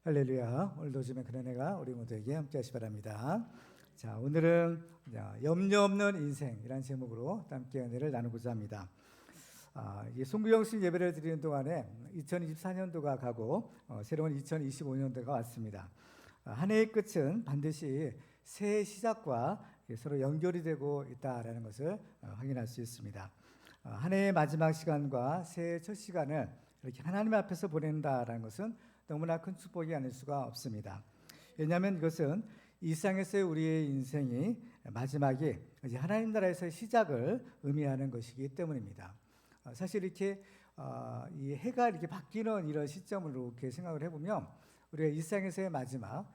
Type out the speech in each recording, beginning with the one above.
할렐루야. 오늘도 주님의 그런 은혜가 우리 모두에게 함께 하시 바랍니다. 자, 오늘은 염려 없는 인생이라는 제목으로 함께 은혜를 나누고자 합니다. 이 송구영신 예배를 드리는 동안에 2024년도가 가고 새로운 2025년도가 왔습니다. 한 해의 끝은 반드시 새해 시작과 서로 연결이 되고 있다라는 것을 확인할 수 있습니다. 한 해의 마지막 시간과 새해 첫 시간을 이렇게 하나님 앞에서 보낸다라는 것은 너무나 큰 축복이 아닐 수가 없습니다. 왜냐하면 이것은 이 세상에서의 우리의 인생이 마지막이 이제 하나님 나라에서의 시작을 의미하는 것이기 때문입니다. 사실 이렇게 이 해가 이렇게 바뀌는 이런 시점으로 이렇게 생각을 해보면 우리가 이 세상에서의 마지막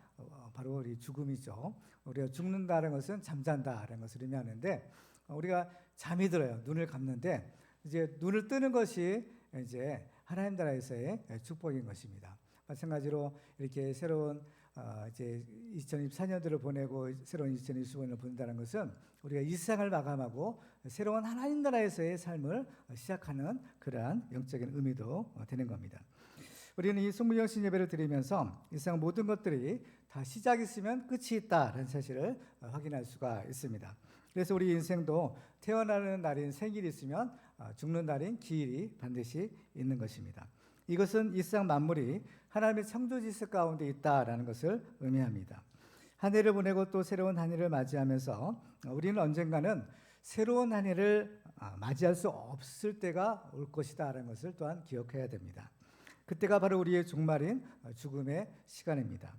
바로 우리 죽음이죠. 우리가 죽는다는 것은 잠잔다라는 것을 의미하는데 우리가 잠이 들어요. 눈을 감는데 이제 눈을 뜨는 것이 이제 하나님 나라에서의 축복인 것입니다. 마찬가지로 이렇게 새로운 이제 2024년도를 보내고 새로운 2025년을 보낸다는 것은 우리가 이 세상을 마감하고 새로운 하나님 나라에서의 삶을 시작하는 그러한 영적인 의미도 되는 겁니다. 우리는 이 송구영신 예배를 드리면서 이 세상 모든 것들이 다 시작이 있으면 끝이 있다라는 사실을 확인할 수가 있습니다. 그래서 우리 인생도 태어나는 날인 생일이 있으면 죽는 날인 기일이 반드시 있는 것입니다. 이것은 이 세상 만물이 하나님의 창조 질서 가운데 있다라는 것을 의미합니다. 한 해를 보내고 또 새로운 한 해를 맞이하면서 우리는 언젠가는 새로운 한 해를 맞이할 수 없을 때가 올 것이다라는 것을 또한 기억해야 됩니다. 그때가 바로 우리의 종말인 죽음의 시간입니다.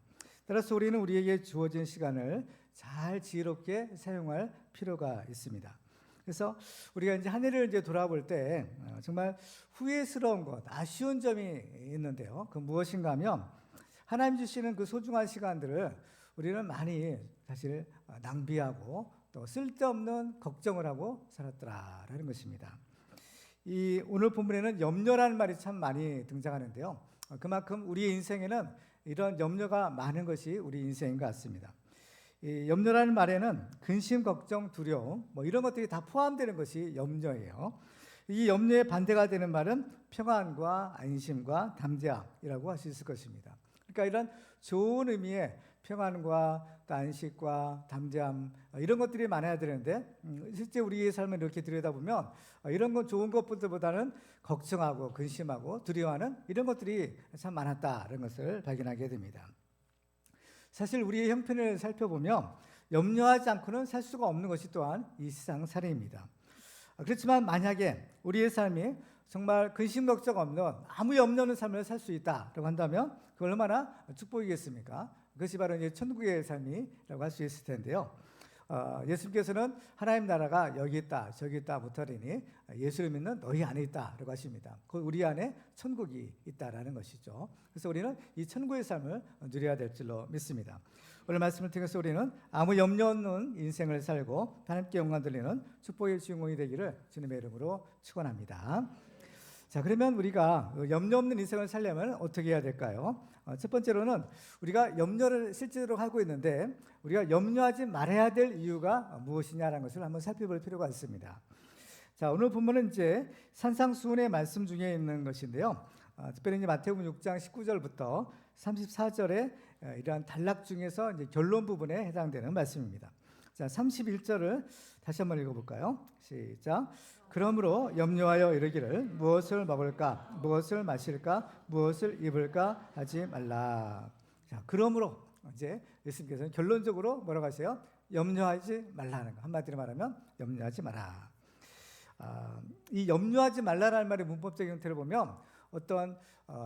따라서 우리는 우리에게 주어진 시간을 잘 지혜롭게 사용할 필요가 있습니다. 그래서 우리가 이제 한 해를 이제 돌아볼 때 정말 후회스러운 것, 아쉬운 점이 있는데요. 그 무엇인가 하면 하나님 주시는 그 소중한 시간들을 우리는 많이 사실 낭비하고 또 쓸데없는 걱정을 하고 살았더라라는 것입니다. 이 오늘 본문에는 염려라는 말이 참 많이 등장하는데요. 그만큼 우리의 인생에는 이런 염려가 많은 것이 우리 인생인 것 같습니다. 이 염려라는 말에는 근심, 걱정, 두려움 이런 것들이 다 포함되는 것이 염려예요. 이 염려의 반대가 되는 말은 평안과 안심과 담대함이라고 할 수 있을 것입니다. 그러니까 이런 좋은 의미의 평안과 또 안식과 담대함 이런 것들이 많아야 되는데 실제 우리의 삶을 이렇게 들여다보면 이런 건 좋은 것보다는 걱정하고 근심하고 두려워하는 이런 것들이 참 많았다는 것을 발견하게 됩니다. 사실 우리의 형편을 살펴보면 염려하지 않고는 살 수가 없는 것이 또한 이 세상 살이입니다. 그렇지만 만약에 우리의 삶이 정말 근심 걱정 없는 아무 염려 없는 삶을 살 수 있다라고 한다면 그걸 얼마나 축복이겠습니까? 그것이 바로 이제 천국의 삶이라고 할 수 있을 텐데요. 예수님께서는 하나님 나라가 여기 있다 저기 있다 못하리니 예수를 믿는 너희 안에 있다라고 하십니다. 그 우리 안에 천국이 있다라는 것이죠. 그래서 우리는 이 천국의 삶을 누려야 될 줄로 믿습니다. 오늘 말씀을 통해서 우리는 아무 염려 없는 인생을 살고 하나님께 영광 돌리는 축복의 주인공이 되기를 주님의 이름으로 축원합니다. 자, 그러면 우리가 염려 없는 인생을 살려면 어떻게 해야 될까요? 첫 번째로는 우리가 염려를 실제로 하고 있는데 우리가 염려하지 말아야 될 이유가 무엇이냐라는 것을 한번 살펴볼 필요가 있습니다. 자, 오늘 본문은 이제 산상수훈의 말씀 중에 있는 것인데요. 특별히 이제 마태복음 6장 19절부터 34절에 이러한 단락 중에서 이제 결론 부분에 해당되는 말씀입니다. 자, 31절을 다시 한번 읽어볼까요? 시작. 그러므로 염려하여 이르기를 무엇을 먹을까, 무엇을 마실까, 무엇을 입을까 하지 말라. 자, 그러므로 이제 예수님께서는 결론적으로 뭐라고 하세요? 염려하지 말라는 거. 한마디로 말하면 염려하지 마라. 이 염려하지 말라라는 말의 문법적인 형태를 보면 어떤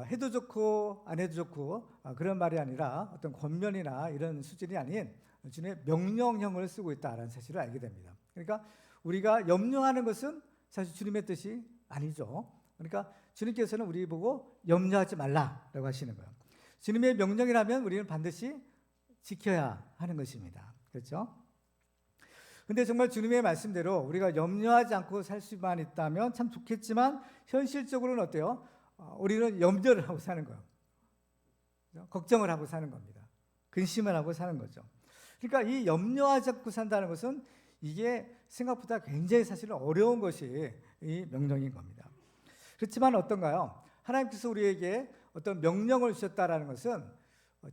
해도 좋고 안 해도 좋고 그런 말이 아니라 어떤 권면이나 이런 수준이 아닌 주님의 명령형을 쓰고 있다는 사실을 알게 됩니다. 그러니까 우리가 염려하는 것은 사실 주님의 뜻이 아니죠. 그러니까 주님께서는 우리 보고 염려하지 말라라고 하시는 거예요. 주님의 명령이라면 우리는 반드시 지켜야 하는 것입니다. 그렇죠? 근데 정말 주님의 말씀대로 우리가 염려하지 않고 살 수만 있다면 참 좋겠지만 현실적으로는 어때요? 우리는 염려를 하고 사는 거예요. 걱정을 하고 사는 겁니다. 근심을 하고 사는 거죠. 그러니까 이 염려하지 않고 산다는 것은 이게 생각보다 굉장히 사실은 어려운 것이 이 명령인 겁니다. 그렇지만 어떤가요? 하나님께서 우리에게 어떤 명령을 주셨다라는 것은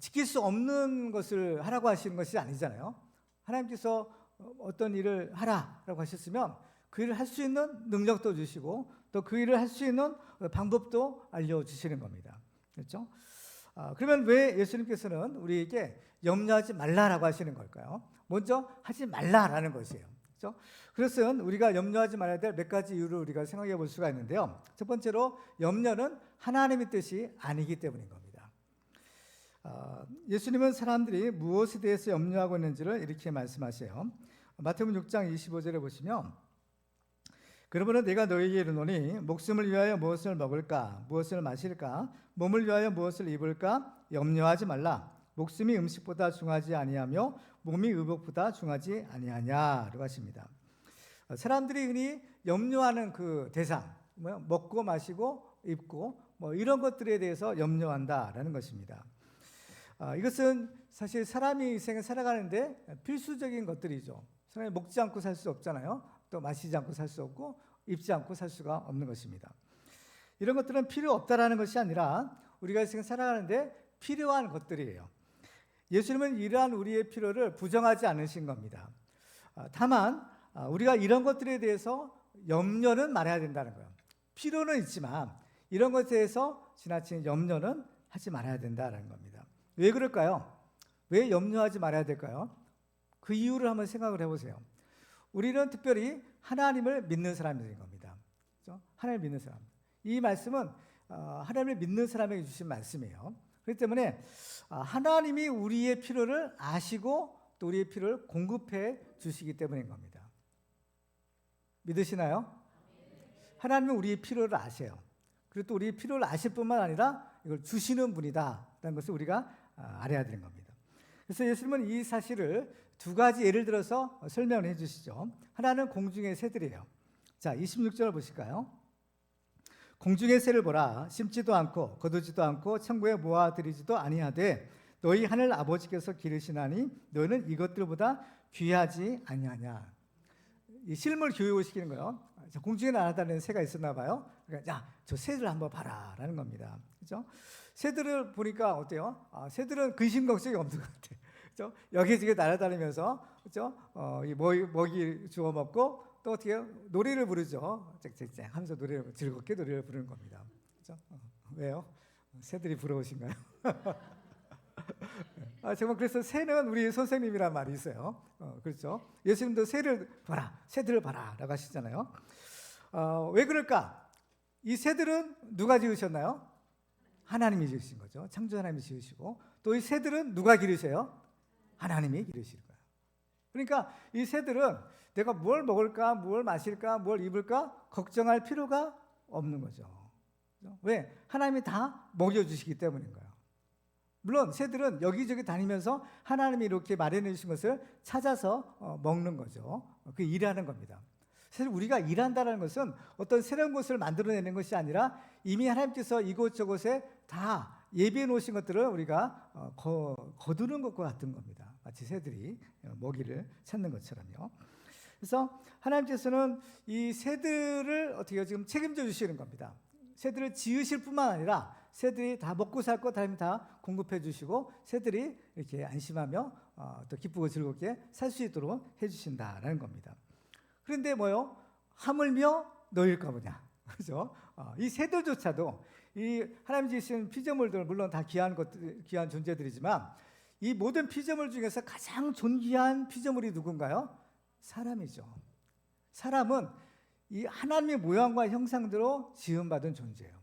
지킬 수 없는 것을 하라고 하시는 것이 아니잖아요. 하나님께서 어떤 일을 하라라고 하셨으면 그 일을 할 수 있는 능력도 주시고 또 그 일을 할 수 있는 방법도 알려주시는 겁니다. 그렇죠? 그러면 왜 예수님께서는 우리에게 염려하지 말라라고 하시는 걸까요? 먼저 하지 말라라는 것이에요. 그렇죠? 그래서 우리가 염려하지 말아야 될 몇 가지 이유를 우리가 생각해 볼 수가 있는데요. 첫 번째로 염려는 하나님의 뜻이 아니기 때문인 겁니다. 예수님은 사람들이 무엇에 대해서 염려하고 있는지를 이렇게 말씀하세요. 마태복음 6장 25절에 보시면 그러므로 내가 너희에게 이르노니 목숨을 위하여 무엇을 먹을까 무엇을 마실까 몸을 위하여 무엇을 입을까 염려하지 말라. 목숨이 음식보다 중하지 아니하며 몸이 의복보다 중하지 아니하냐라고 하십니다. 사람들이 흔히 염려하는 그 대상, 먹고 마시고 입고 이런 것들에 대해서 염려한다라는 것입니다. 이것은 사실 사람이 인생을 살아가는데 필수적인 것들이죠. 사람이 먹지 않고 살 수 없잖아요. 또 마시지 않고 살 수 없고 입지 않고 살 수가 없는 것입니다. 이런 것들은 필요 없다라는 것이 아니라 우리가 인생 살아가는데 필요한 것들이에요. 예수님은 이러한 우리의 필요를 부정하지 않으신 겁니다. 다만 우리가 이런 것들에 대해서 염려는 말아야 된다는 거예요. 필요는 있지만 이런 것에 대해서 지나친 염려는 하지 말아야 된다는 겁니다. 왜 그럴까요? 왜 염려하지 말아야 될까요? 그 이유를 한번 생각을 해보세요. 우리는 특별히 하나님을 믿는 사람들인 겁니다. 그렇죠? 하나님을 믿는 사람. 이 말씀은 하나님을 믿는 사람에게 주신 말씀이에요. 그렇기 때문에 하나님이 우리의 필요를 아시고 또 우리의 필요를 공급해 주시기 때문인 겁니다. 믿으시나요? 하나님은 우리의 필요를 아세요. 그리고 또 우리의 필요를 아실 뿐만 아니라 이걸 주시는 분이다라는 것을 우리가 알아야 되는 겁니다. 그래서 예수님은 이 사실을 두 가지 예를 들어서 설명을 해 주시죠. 하나는 공중의 새들이에요. 자, 26절 보실까요? 공중의 새를 보라. 심지도 않고 거두지도 않고 천국에 모아들이지도 아니하되 너희 하늘 아버지께서 기르시나니 너희는 이것들보다 귀하지 아니하냐. 이 실물 교육을 시키는 거예요. 공중에 날아다니는 새가 있었나 봐요. 그러니까 야, 저 새들 한번 봐라라는 겁니다. 그렇죠? 새들을 보니까 어때요? 새들은 근심 걱정이 없는 것 같아요. 그렇죠? 여기저기 날아다니면서 그렇죠? 이 먹이 주워 먹고 또 어떻게 해요? 노래를 부르죠. 짹짹짹 하면서 즐겁게 노래를 부르는 겁니다. 그렇죠? 왜요? 새들이 부러우신가요? 정말 그래서 새는 우리 선생님이란 말이 있어요. 그렇죠? 예수님도 새를 봐라, 새들을 봐라라고 하시잖아요. 왜 그럴까? 이 새들은 누가 지으셨나요? 하나님이 지으신 거죠. 창조 하나님이 지으시고 또 이 새들은 누가 기르세요? 하나님이 기르실 거예요. 그러니까 이 새들은 내가 뭘 먹을까, 뭘 마실까, 뭘 입을까 걱정할 필요가 없는 거죠. 왜? 하나님이 다 먹여주시기 때문인 거예요. 물론 새들은 여기저기 다니면서 하나님이 이렇게 마련해 주신 것을 찾아서 먹는 거죠. 그 일하는 겁니다. 사실 우리가 일한다는 것은 어떤 새로운 것을 만들어내는 것이 아니라 이미 하나님께서 이곳저곳에 다 예비해 놓으신 것들을 우리가 거두는 것과 같은 겁니다. 마치 새들이 먹이를 찾는 것처럼요. 그래서 하나님께서는 이 새들을 어떻게 지금 책임져 주시는 겁니다. 새들을 지으실 뿐만 아니라 새들이 다 먹고 살 것 다 공급해 주시고 새들이 이렇게 안심하며 또 기쁘고 즐겁게 살 수 있도록 해주신다라는 겁니다. 그런데 뭐요? 하물며 너희일까 보냐, 그죠? 이 새들조차도 이 하나님 지으신 피조물들 물론 다 귀한 것들, 귀한 존재들이지만 이 모든 피조물 중에서 가장 존귀한 피조물이 누군가요? 사람이죠. 사람은 이 하나님의 모양과 형상대로 지음받은 존재예요.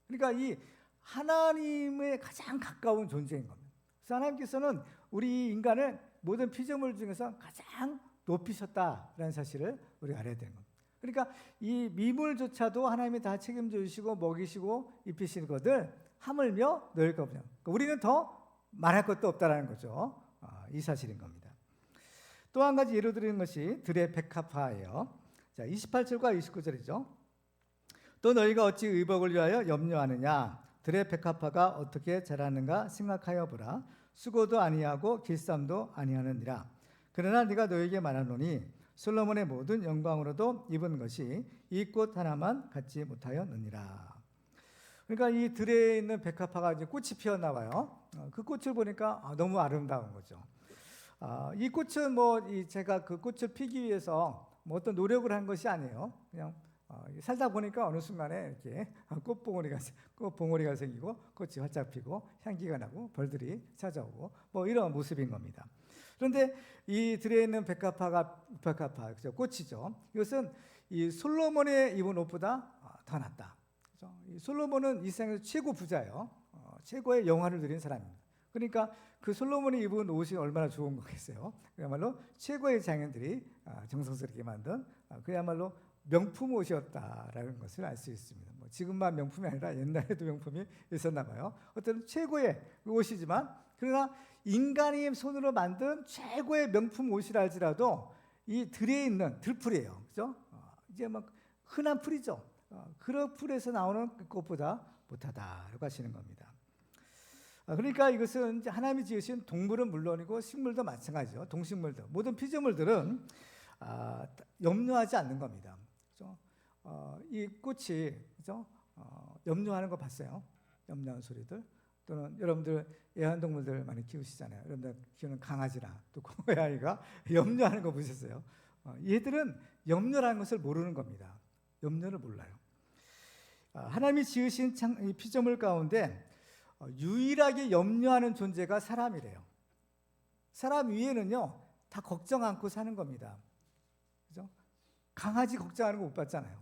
그러니까 이 하나님의 가장 가까운 존재인 겁니다. 그래서 하나님께서는 우리 인간을 모든 피조물 중에서 가장 높이셨다라는 사실을 우리가 알아야 되는 겁니다. 그러니까 이 미물조차도 하나님이 다 책임져 주시고 먹이시고 입히시는 것들 하물며 너희일까 보냐. 그러니까 우리는 더 말할 것도 없다라는 거죠. 이 사실인 겁니다. 또 한 가지 예를 드리는 것이 들의 백합화예요. 자, 28절과 29절이죠. 또 너희가 어찌 의복을 위하여 염려하느냐. 들의 백합화가 어떻게 자라는가 생각하여 보라. 수고도 아니하고 길쌈도 아니하느니라. 그러나 네가 너희에게 말하노니 솔로몬의 모든 영광으로도 입은 것이 이 꽃 하나만 갖지 못하였느니라. 그러니까 이 들에 있는 백합화가 이제 꽃이 피었나 봐요. 그 꽃을 보니까 너무 아름다운 거죠. 이 꽃은 제가 그 꽃을 피기 위해서 어떤 노력을 한 것이 아니에요. 그냥 살다 보니까 어느 순간에 이렇게 꽃봉오리가 생기고 꽃이 활짝 피고 향기가 나고 벌들이 찾아오고 이런 모습인 겁니다. 그런데 이 들에 있는 백합화, 꽃이죠. 이것은 이 솔로몬의 입은 옷보다 더 낫다. 그렇죠? 이 솔로몬은 이 세상에서 최고 부자예요. 최고의 영화를 누린 사람입니다. 그러니까 그 솔로몬이 입은 옷이 얼마나 좋은 거겠어요. 그야말로 최고의 장인들이 정성스럽게 만든 그야말로 명품 옷이었다라는 것을 알 수 있습니다. 지금만 명품이 아니라 옛날에도 명품이 있었나 봐요. 어떤 최고의 옷이지만 그러나 인간이 손으로 만든 최고의 명품 옷이라 할지라도 이 들에 있는 들풀이에요. 그죠? 이제 흔한 풀이죠. 그런 풀에서 나오는 꽃보다 못하다라고 하시는 겁니다. 그러니까 이것은 이제 하나님이 지으신 동물은 물론이고 식물도 마찬가지죠. 동식물들, 모든 피조물들은 염려하지 않는 겁니다. 그렇죠? 이 꽃이 그렇죠? 염려하는 거 봤어요? 염려하는 소리들. 또는 여러분들 애완동물들 많이 키우시잖아요. 여러분들 키우는 강아지나 또 고양이가 염려하는 거 보셨어요? 얘들은 염려라는 것을 모르는 겁니다. 염려를 몰라요. 하나님이 지으신 이 피조물 가운데 유일하게 염려하는 존재가 사람이래요. 사람 위에는요 다 걱정 않고 사는 겁니다. 그죠? 강아지 걱정하는 거 못 봤잖아요.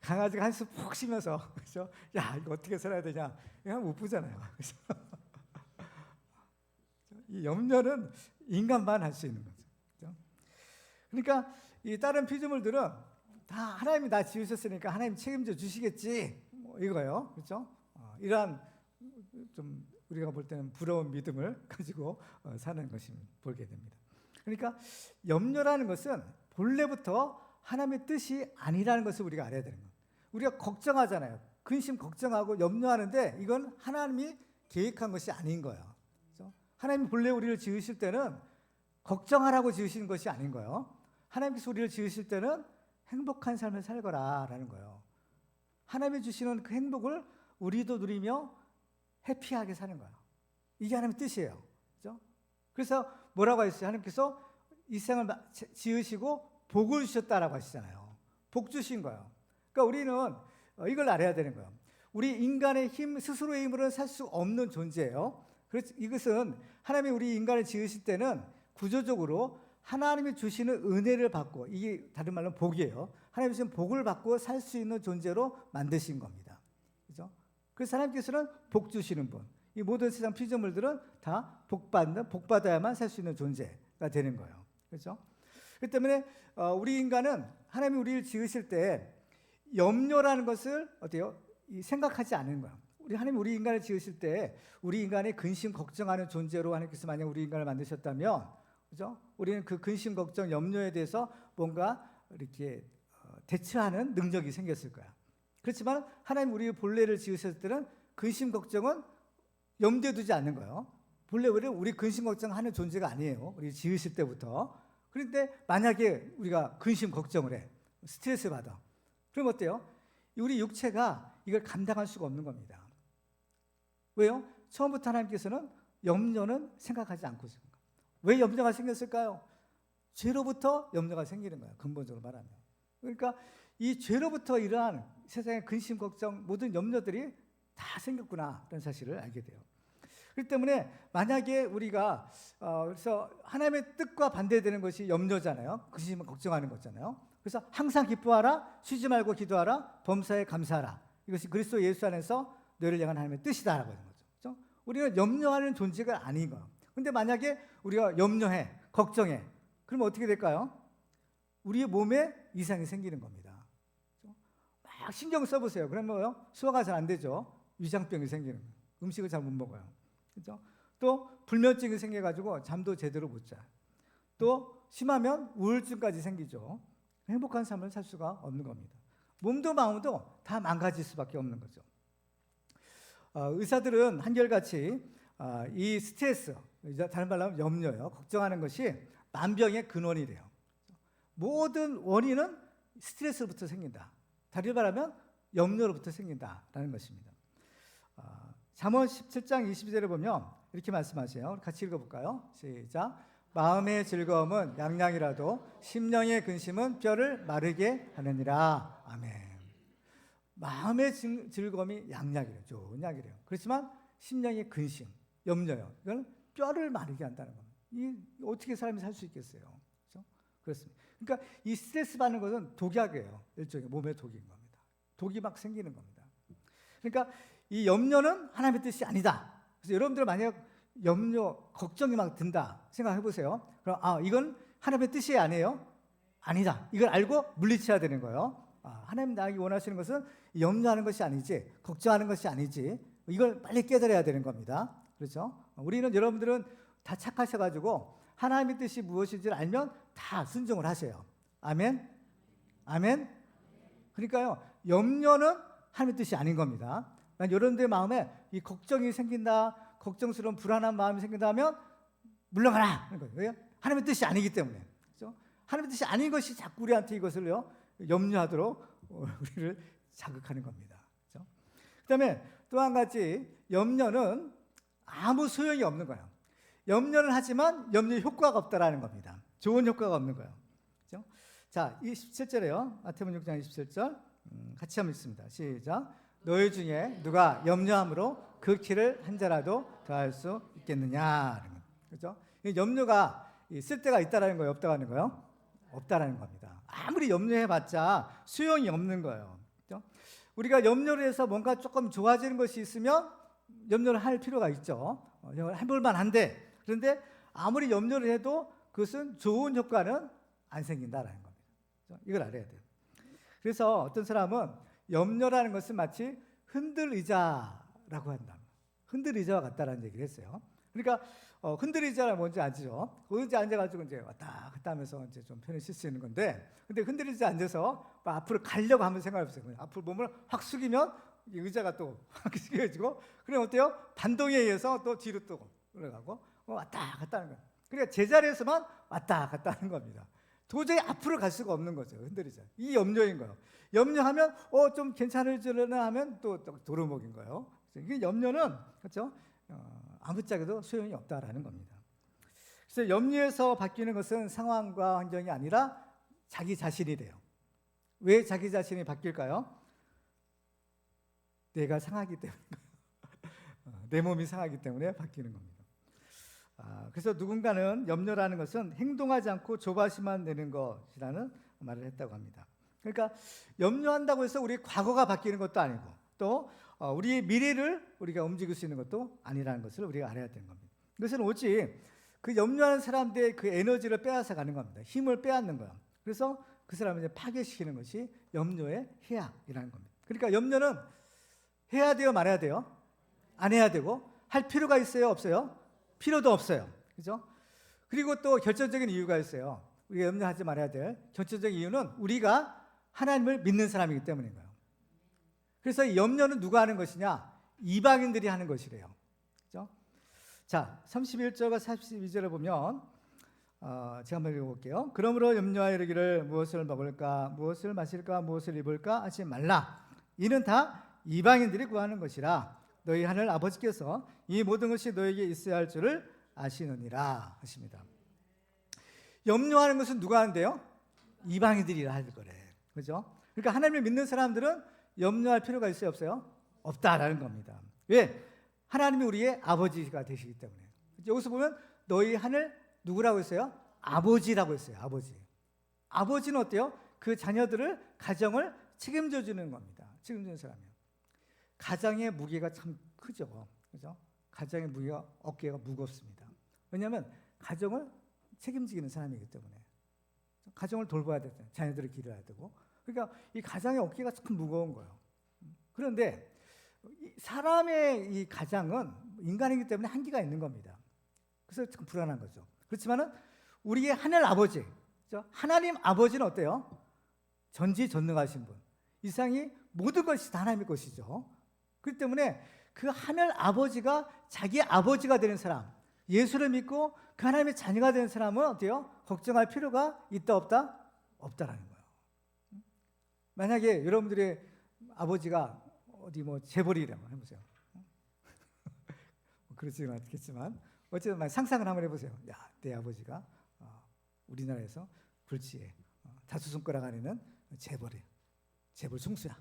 강아지가 한숨 푹 쉬면서 그죠? 야 이거 어떻게 살아야 되냐 그냥 못 보잖아요. 이 염려는 인간만 할 수 있는 거죠. 그죠? 그러니까 이 다른 피조물들은 다 하나님이 나 지으셨으니까 하나님 책임져 주시겠지 이거예요. 그렇죠? 이러한 좀 우리가 볼 때는 부러운 믿음을 가지고 사는 것을 보게 됩니다. 그러니까 염려라는 것은 본래부터 하나님의 뜻이 아니라는 것을 우리가 알아야 되는 거예요. 우리가 걱정하잖아요. 근심 걱정하고 염려하는데 이건 하나님이 계획한 것이 아닌 거예요. 그렇죠? 하나님이 본래 우리를 지으실 때는 걱정하라고 지으신 것이 아닌 거예요. 하나님께서 우리를 지으실 때는 행복한 삶을 살거라라는 거예요. 하나님이 주시는 그 행복을 우리도 누리며 해피하게 사는 거예요. 이게 하나님의 뜻이에요. 그렇죠? 그래서 뭐라고 하셨어요? 하나님께서 이 세상을 지으시고 복을 주셨다라고 하시잖아요. 복 주신 거예요. 그러니까 우리는 이걸 알아야 되는 거예요. 우리 인간의 힘, 스스로의 힘으로는 살 수 없는 존재예요. 그래서 이것은 하나님이 우리 인간을 지으실 때는 구조적으로 하나님이 주시는 은혜를 받고, 이게 다른 말로 복이에요. 하나님이 주신 복을 받고 살 수 있는 존재로 만드신 겁니다. 그죠? 그래서 하나님께서는 복 주시는 분. 이 모든 세상 피조물들은 다 복받아야만 살 수 있는 존재가 되는 거예요. 그렇죠? 그렇기 때문에 우리 인간은 하나님이 우리를 지으실 때 염려라는 것을 어때요? 생각하지 않는 거예요. 하나님이 우리 인간을 지으실 때 우리 인간의 근심 걱정하는 존재로 하나님께서 만약 우리 인간을 만드셨다면, 그죠? 우리는 그 근심 걱정 염려에 대해서 뭔가 이렇게 대처하는 능력이 생겼을 거야. 그렇지만 하나님 우리 본래를 지으셨을 때는 근심 걱정은 염두에 두지 않는 거예요. 본래 우리 근심 걱정하는 존재가 아니에요. 우리 지으실 때부터. 그런데 만약에 우리가 근심 걱정을 해, 스트레스 받아, 그럼 어때요? 우리 육체가 이걸 감당할 수가 없는 겁니다. 왜요? 처음부터 하나님께서는 염려는 생각하지 않고 있습니다. 왜 염려가 생겼을까요? 죄로부터 염려가 생기는 거예요. 근본적으로 말하면. 그러니까 이 죄로부터 이러한 세상의 근심, 걱정, 모든 염려들이 다 생겼구나 라는 사실을 알게 돼요. 그렇기 때문에 만약에 우리가 그래서 하나님의 뜻과 반대되는 것이 염려잖아요. 근심, 걱정하는 거잖아요. 그래서 항상 기뻐하라, 쉬지 말고 기도하라, 범사에 감사하라. 이것이 그리스도 예수 안에서 너희를 향한 하나님의 뜻이다라고 하는 거죠. 그렇죠? 우리는 염려하는 존재가 아닌 거예요. 근데 만약에 우리가 염려해, 걱정해, 그러면 어떻게 될까요? 우리의 몸에 이상이 생기는 겁니다. 그렇죠? 막 신경 써보세요. 그러면 뭐요? 소화가 잘 안 되죠. 위장병이 생기는 거예요. 음식을 잘 못 먹어요. 그렇죠? 또 불면증이 생겨가지고 잠도 제대로 못 자요. 또 심하면 우울증까지 생기죠. 행복한 삶을 살 수가 없는 겁니다. 몸도 마음도 다 망가질 수밖에 없는 거죠. 의사들은 한결같이 이 스트레스, 다른 말로 하면 염려요, 걱정하는 것이 만병의 근원이래요. 모든 원인은 스트레스부터 생긴다. 다시 말하면 염려로부터 생긴다라는 것입니다. 잠언 17장 22절에 보면 이렇게 말씀하세요. 같이 읽어볼까요? 시작. 마음의 즐거움은 양양이라도 심령의 근심은 뼈를 마르게 하느니라. 아멘. 마음의 즐거움이 양약이래요. 좋은 약이래요. 그렇지만 심령의 근심, 염려요. 이건 뼈를 마르게 한다는 겁니다. 어떻게 사람이 살 수 있겠어요? 그렇죠? 그렇습니다. 그러니까 이 스트레스 받는 것은 독약이에요. 일종의 몸의 독인 겁니다. 독이 막 생기는 겁니다. 그러니까 이 염려는 하나님의 뜻이 아니다. 그래서 여러분들 만약 염려, 걱정이 막 든다 생각해 보세요. 그럼 이건 하나님의 뜻이 아니에요? 아니다. 이걸 알고 물리쳐야 되는 거예요. 하나님 나에게 원하시는 것은 염려하는 것이 아니지, 걱정하는 것이 아니지. 이걸 빨리 깨달아야 되는 겁니다. 그렇죠? 여러분들은 다 착하셔가지고 하나님의 뜻이 무엇인지를 알면 다 순종을 하세요. 아멘? 아멘? 그러니까요, 염려는 하나님의 뜻이 아닌 겁니다. 여러분들의 마음에 이 걱정이 생긴다, 걱정스러운 불안한 마음이 생긴다면 물러가라. 왜요? 하나님의 뜻이 아니기 때문에. 그렇죠? 하나님의 뜻이 아닌 것이 자꾸 우리한테 이것을요 염려하도록 우리를 자극하는 겁니다. 그렇죠? 그다음에 또 한 가지, 염려는 아무 소용이 없는 거예요. 염려는 하지만 염려의 효과가 없다라는 겁니다. 좋은 효과가 없는 거예요. 그렇죠? 자, 27절에요. 마태복음 6장 27절 같이 한번 읽습니다. 시작. 너희 중에 누가 염려함으로 그 키를 한 자라도 더할 수 있겠느냐. 그렇죠? 염려가 쓸데가 있다라는 거예요, 없다라는 거예요? 없다라는 겁니다. 아무리 염려해봤자 소용이 없는 거예요. 그렇죠? 우리가 염려를 해서 뭔가 조금 좋아지는 것이 있으면 염려를 할 필요가 있죠. 해볼만 한데, 그런데 아무리 염려를 해도 그것은 좋은 효과는 안 생긴다라는 겁니다. 그렇죠? 이걸 알아야 돼요. 그래서 어떤 사람은 염려라는 것은 마치 흔들의자라고 한다. 흔들의자와 같다라는 얘기를 했어요. 그러니까 흔들의자가 뭔지 아시죠? 의자 앉아가지고 이제 왔다 갔다 하면서 이제 좀 편히 쉴 수 있는 건데, 근데 흔들의자 앉아서 앞으로 가려고 하면 생각해보세요. 앞으로 몸을 확 숙이면 이 의자가 또 확 숙여지고, 그럼 어때요? 반동에 의해서 또 뒤로 또 올라가고 왔다 갔다 하는 거예요. 그러니까 제자리에서만 왔다 갔다 하는 겁니다. 도저히 앞으로 갈 수가 없는 거죠. 흔들리자. 이 염려인 거예요. 염려하면 좀 괜찮을지나 하면 또 도루묵인 거예요. 이게 염려는 그렇죠? 아무짝에도 소용이 없다라는 겁니다. 그래서 염려에서 바뀌는 것은 상황과 환경이 아니라 자기 자신이래요. 왜 자기 자신이 바뀔까요? 내가 상하기 때문에 내 몸이 상하기 때문에 바뀌는 겁니다. 그래서 누군가는 염려라는 것은 행동하지 않고 조바심만 내는 것이라는 말을 했다고 합니다. 그러니까 염려한다고 해서 우리 과거가 바뀌는 것도 아니고 또 우리의 미래를 우리가 움직일 수 있는 것도 아니라는 것을 우리가 알아야 되는 겁니다. 이것은 오직 그 염려하는 사람들의 그 에너지를 빼앗아 가는 겁니다. 힘을 빼앗는 거예요. 그래서 그 사람을 이제 파괴시키는 것이 염려의 해악이라는 겁니다. 그러니까 염려는 해야 돼요, 말아야 돼요? 안 해야 되고, 할 필요가 있어요, 없어요? 필요도 없어요. 그죠? 그리고 또 결정적인 이유가 있어요. 우리가 염려하지 말아야 될 결정적인 이유는 우리가 하나님을 믿는 사람이기 때문인 거예요. 그래서 이 염려는 누가 하는 것이냐? 이방인들이 하는 것이래요. 그죠? 자, 31절과 42절을 보면 제가 한번 읽어볼게요. 그러므로 염려하여 이르기를 무엇을 먹을까, 무엇을 마실까, 무엇을 입을까 하지 말라. 이는 다 이방인들이 구하는 것이라. 너희 하늘 아버지께서 이 모든 것이 너에게 있어야 할 줄을 아시느니라 하십니다. 염려하는 것은 누가 하는데요? 이방인들이 할 거래. 그죠? 그러니까 하나님을 믿는 사람들은 염려할 필요가 있어요, 없어요? 없다라는 겁니다. 왜? 하나님이 우리의 아버지가 되시기 때문에. 여기서 보면 너희 하늘 누구라고 했어요? 아버지라고 했어요. 아버지. 아버지는 어때요? 그 자녀들을, 가정을 책임져 주는 겁니다. 책임지는 사람이요. 가장의 무게가 참 크죠. 그죠? 가장의 무게가, 어깨가 무겁습니다. 왜냐하면 가정을 책임지는 사람이기 때문에. 가정을 돌봐야 되잖아요. 자녀들을 기르어야 되고. 그러니까 이 가장의 어깨가 참 무거운 거예요. 그런데 사람의 이 가장은 인간이기 때문에 한계가 있는 겁니다. 그래서 참 불안한 거죠. 그렇지만은 우리의 하늘 아버지, 하나님 아버지는 어때요? 전지전능하신 분. 이 세상이 모든 것이 다 하나님의 것이죠. 그렇기 때문에 그 하늘 아버지가 자기 아버지가 되는 사람, 예수를 믿고 그 하나님의 자녀가 되는 사람은 어때요? 걱정할 필요가 있다 없다? 없다라는 거예요. 만약에 여러분들의 아버지가 어디 뭐 재벌이라고 해보세요. 그렇지는 않겠지만 어쨌든 상상을 한번 해보세요. 야, 내 아버지가 우리나라에서 불치에 다섯 손가락 안에는 재벌이에요. 재벌 총수야.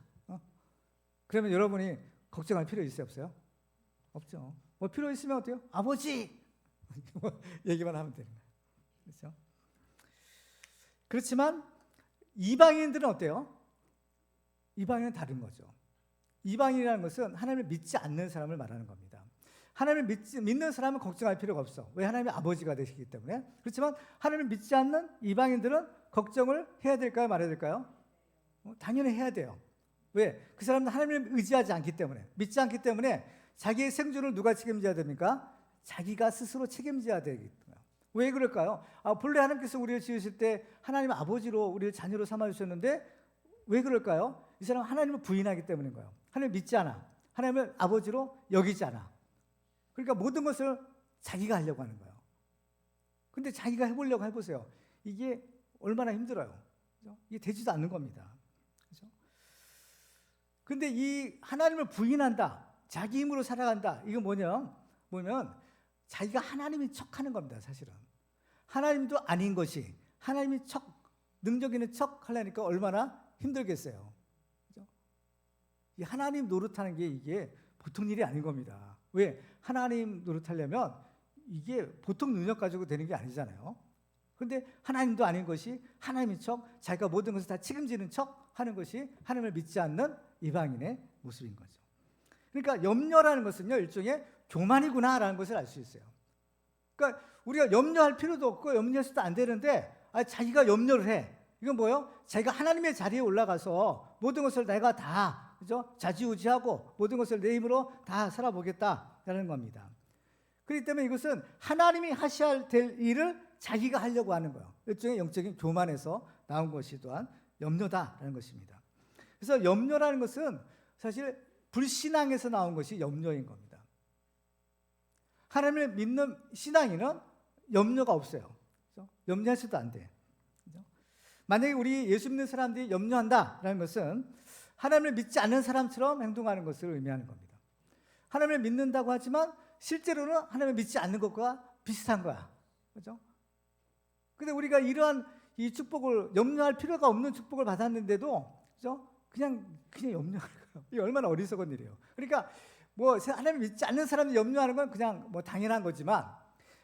그러면 여러분이 걱정할 필요 있어요, 없어요? 없죠. 뭐 필요 있으면 어때요? 아버지 얘기만 하면 되는 거예요. 그렇죠? 그렇지만 이방인들은 어때요? 이방인은 다른 거죠. 이방인이라는 것은 하나님을 믿지 않는 사람을 말하는 겁니다. 하나님을 믿는 사람은 걱정할 필요가 없어. 왜? 하나님의 아버지가 되시기 때문에. 그렇지만 하나님을 믿지 않는 이방인들은 걱정을 해야 될까요? 말아야 될까요? 당연히 해야 돼요. 왜? 그 사람은 하나님을 의지하지 않기 때문에, 믿지 않기 때문에 자기의 생존을 누가 책임져야 됩니까? 자기가 스스로 책임져야 되겠죠. 왜 그럴까요? 본래 하나님께서 우리를 지으실 때 하나님 아버지로 우리를 자녀로 삼아주셨는데 왜 그럴까요? 이 사람은 하나님을 부인하기 때문인 거예요. 하나님을 믿지 않아. 하나님을 아버지로 여기지 않아. 그러니까 모든 것을 자기가 하려고 하는 거예요. 근데 자기가 해보려고 해보세요. 이게 얼마나 힘들어요. 그렇죠? 이게 되지도 않는 겁니다. 그렇죠? 근데 이 하나님을 부인한다, 자기 힘으로 살아간다, 이거 뭐냐면 자기가 하나님인 척하는 겁니다. 사실은 하나님도 아닌 것이 하나님이 능력 있는 척 하려니까 얼마나 힘들겠어요. 그렇죠? 이 하나님 노릇하는 게 이게 보통 일이 아닌 겁니다. 왜? 하나님 노릇하려면 이게 보통 능력 가지고 되는 게 아니잖아요. 그런데 하나님도 아닌 것이 하나님인 척, 자기가 모든 것을 다 책임지는 척 하는 것이 하나님을 믿지 않는 이방인의 모습인 거죠. 그러니까 염려라는 것은요, 일종의 교만이구나라는 것을 알 수 있어요. 그러니까 우리가 염려할 필요도 없고 염려해서도 안 되는데 자기가 염려를 해. 이건 뭐예요? 자기가 하나님의 자리에 올라가서 모든 것을 내가 다, 그죠? 좌지우지하고 모든 것을 내 힘으로 다 살아보겠다라는 겁니다. 그렇기 때문에 이것은 하나님이 하셔야 될 일을 자기가 하려고 하는 거예요. 일종의 영적인 교만에서 나온 것이 또한 염려다라는 것입니다. 그래서 염려라는 것은 사실 불신앙에서 나온 것이 염려인 겁니다. 하나님을 믿는 신앙인은 염려가 없어요. 그렇죠? 염려해서도 안 돼. 그렇죠? 만약에 우리 예수 믿는 사람들이 염려한다라는 것은 하나님을 믿지 않는 사람처럼 행동하는 것을 의미하는 겁니다. 하나님을 믿는다고 하지만 실제로는 하나님을 믿지 않는 것과 비슷한 거야. 그렇죠? 근데 우리가 이러한 이 축복을 염려할 필요가 없는 축복을 받았는데도 그렇죠? 그냥 염려하는 거예요. 이게 얼마나 어리석은 일이에요. 그러니까 뭐 하나님을 믿지 않는 사람들이 염려하는 건 그냥 뭐 당연한 거지만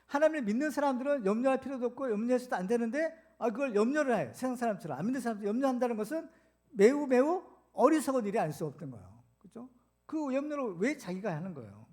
하나님을 믿는 사람들은 염려할 필요도 없고 염려해서도 안 되는데 그걸 염려를 해. 세상 사람처럼 안 믿는 사람들이 염려한다는 것은 매우 매우 어리석은 일이 아닐 수 없던 거예요. 그렇죠? 그 염려를 왜 자기가 하는 거예요?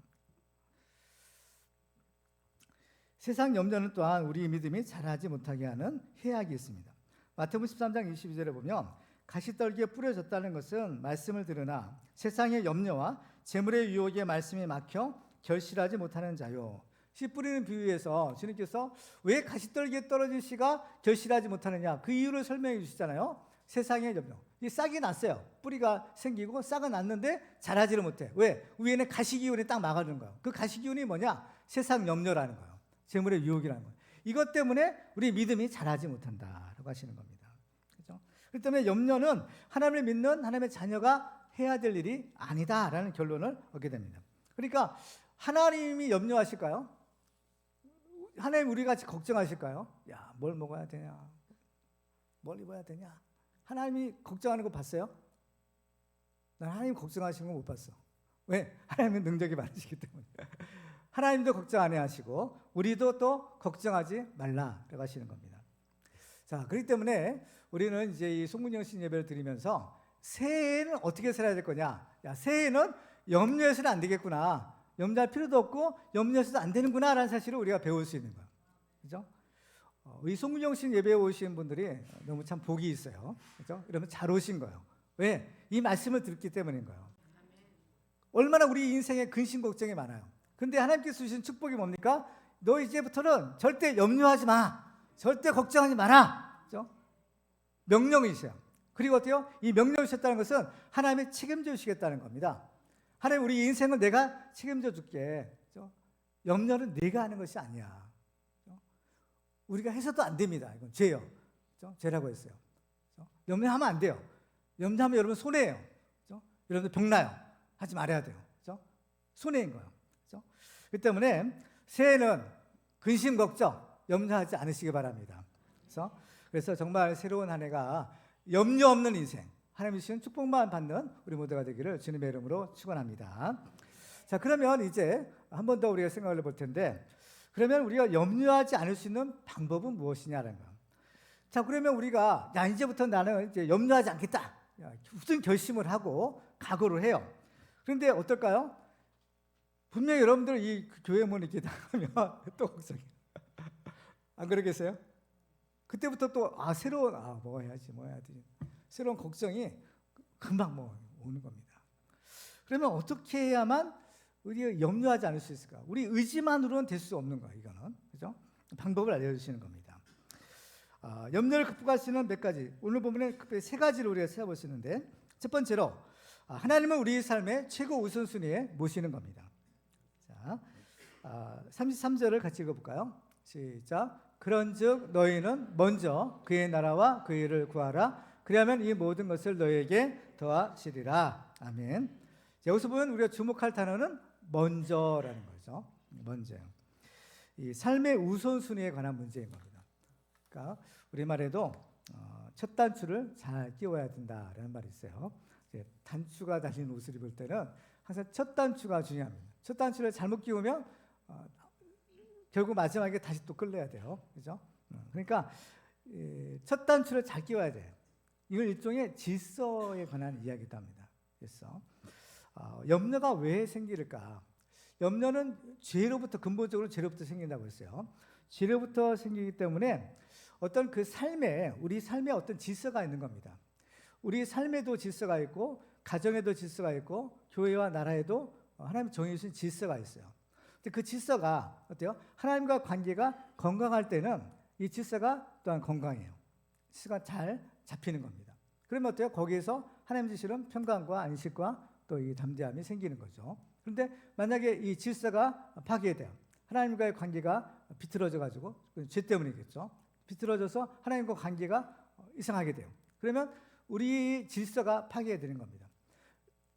세상 염려는 또한 우리 믿음이 자라지 못하게 하는 해악이 있습니다. 마태복음 13장 22절에 보면 가시떨기에 뿌려졌다는 것은 말씀을 들으나 세상의 염려와 재물의 유혹에 말씀이 막혀 결실하지 못하는 자요. 씨 뿌리는 비유에서 주님께서 왜 가시떨기에 떨어진 씨가 결실하지 못하느냐, 그 이유를 설명해 주시잖아요. 세상의 염려. 이 싹이 났어요. 뿌리가 생기고 싹은 났는데 자라지를 못해. 왜? 위에는 가시기운이 딱 막아주는 거예요. 그 가시기운이 뭐냐? 세상 염려라는 거예요. 재물의 유혹이라는 거예요. 이것 때문에 우리 믿음이 자라지 못한다라고 하시는 겁니다. 그렇죠? 그렇기 때문에 염려는 하나님을 믿는 하나님의 자녀가 해야 될 일이 아니다라는 결론을 얻게 됩니다. 그러니까 하나님이 염려하실까요? 하나님 우리 같이 걱정하실까요? 야, 뭘 먹어야 되냐? 뭘 입어야 되냐? 하나님이 걱정하는 거 봤어요? 난 하나님 걱정하시는 거 못 봤어. 왜? 하나님은 능력이 많으시기 때문에. 하나님도 걱정 안 해하시고 우리도 또 걱정하지 말라라고 하시는 겁니다. 자, 그렇기 때문에 우리는 이제 이 송문영신 예배를 드리면서 새해에는 어떻게 살아야 될 거냐? 야, 새해에는 염려해서는 안 되겠구나. 염려할 필요도 없고 염려해서도 안 되는구나라는 사실을 우리가 배울 수 있는 거예요. 그렇죠? 이 송문영신 예배에 오신 분들이 너무 참 복이 있어요. 그렇죠? 이러면 잘 오신 거예요. 왜? 이 말씀을 듣기 때문인 거예요. 얼마나 우리 인생에 근심 걱정이 많아요. 근데 하나님께서 주신 축복이 뭡니까? 너 이제부터는 절대 염려하지 마. 절대 걱정하지 마라. 그렇죠? 명령이세요. 그리고 어때요? 이 명령을 주셨다는 것은 하나님이 책임져 주시겠다는 겁니다. 하나님 우리 인생은 내가 책임져 줄게. 그렇죠? 염려는 내가 하는 것이 아니야. 그렇죠? 우리가 해서도 안 됩니다. 이건 죄예요. 그렇죠? 죄라고 했어요. 그렇죠? 염려하면 안 돼요. 염려하면 여러분 손해예요. 그렇죠? 여러분들 병나요? 하지 말아야 돼요. 그죠? 손해인 거예요. 그죠? 그 때문에 새해는 근심 걱정 염려하지 않으시기 바랍니다. 그래서 정말 새로운 한 해가 염려 없는 인생, 하나님이 주신 축복만 받는 우리 모두가 되기를 주님의 이름으로 축원합니다. 자, 그러면 이제 한 번 더 우리가 생각을 해볼 텐데, 그러면 우리가 염려하지 않을 수 있는 방법은 무엇이냐는 거예요. 자, 그러면 우리가 이제부터 나는 이제 염려하지 않겠다, 무슨 결심을 하고 각오를 해요. 그런데 어떨까요? 분명히 여러분들 이 교회 문 이렇게 나가면 또 걱정해요. 안 그러겠어요? 그때부터 또 새로운 뭐 해야지 새로운 걱정이 금방 오는 겁니다. 그러면 어떻게 해야만 우리가 염려하지 않을 수 있을까? 우리 의지만으로는 될 수 없는 거예요. 이거는, 그죠? 방법을 알려주시는 겁니다. 염려를 극복할 수 있는 몇 가지, 오늘 본문에 특별히 세 가지를 우리가 찾아볼 수 있는데, 첫 번째로 하나님은 우리 삶의 최고 우선순위에 모시는 겁니다. 자, 33절을 같이 읽어볼까요? 시작. 그런즉 너희는 먼저 그의 나라와 그의 일을 구하라. 그리하면 이 모든 것을 너희에게 더하시리라. 아멘. 여기서 보면 우리가 주목할 단어는 먼저라는 거죠. 먼저요. 이 삶의 우선순위에 관한 문제인 겁니다. 그러니까 우리말에도 첫 단추를 잘 끼워야 된다라는 말이 있어요. 단추가 달린 옷을 입을 때는 항상 첫 단추가 중요합니다. 첫 단추를 잘못 끼우면 결국 마지막에 다시 또 끌려야 돼요. 그죠? 그러니까 첫 단추를 잘 끼워야 돼요. 이걸 일종의 질서에 관한 이야기도 합니다. 그래서 염려가 왜 생길까? 염려는 죄로부터, 근본적으로 죄로부터 생긴다고 했어요. 죄로부터 생기기 때문에 어떤 그 우리 삶에 어떤 질서가 있는 겁니다. 우리 삶에도 질서가 있고, 가정에도 질서가 있고, 교회와 나라에도 하나님 정해 주신 질서가 있어요. 근데 그 질서가 어때요? 하나님과 관계가 건강할 때는 이 질서가 또한 건강해요. 질서가 잘 잡히는 겁니다. 그러면 어때요? 거기에서 하나님 주시는 평강과 안식과 또 이 담대함이 생기는 거죠. 그런데 만약에 이 질서가 파괴돼요. 하나님과의 관계가 비틀어져 가지고, 죄 때문이겠죠. 비틀어져서 하나님과 관계가 이상하게 돼요. 그러면 우리 질서가 파괴되는 겁니다.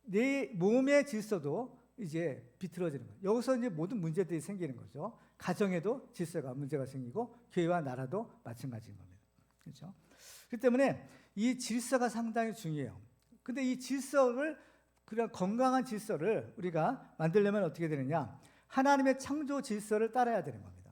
내 몸의 질서도 이제 비틀어지는 거예요. 여기서 이제 모든 문제들이 생기는 거죠. 가정에도 질서가 문제가 생기고, 교회와 나라도 마찬가지인 겁니다. 그렇죠? 그렇기 때문에 이 질서가 상당히 중요해요. 근데 이 질서를, 그런 건강한 질서를 우리가 만들려면 어떻게 되느냐? 하나님의 창조 질서를 따라야 되는 겁니다.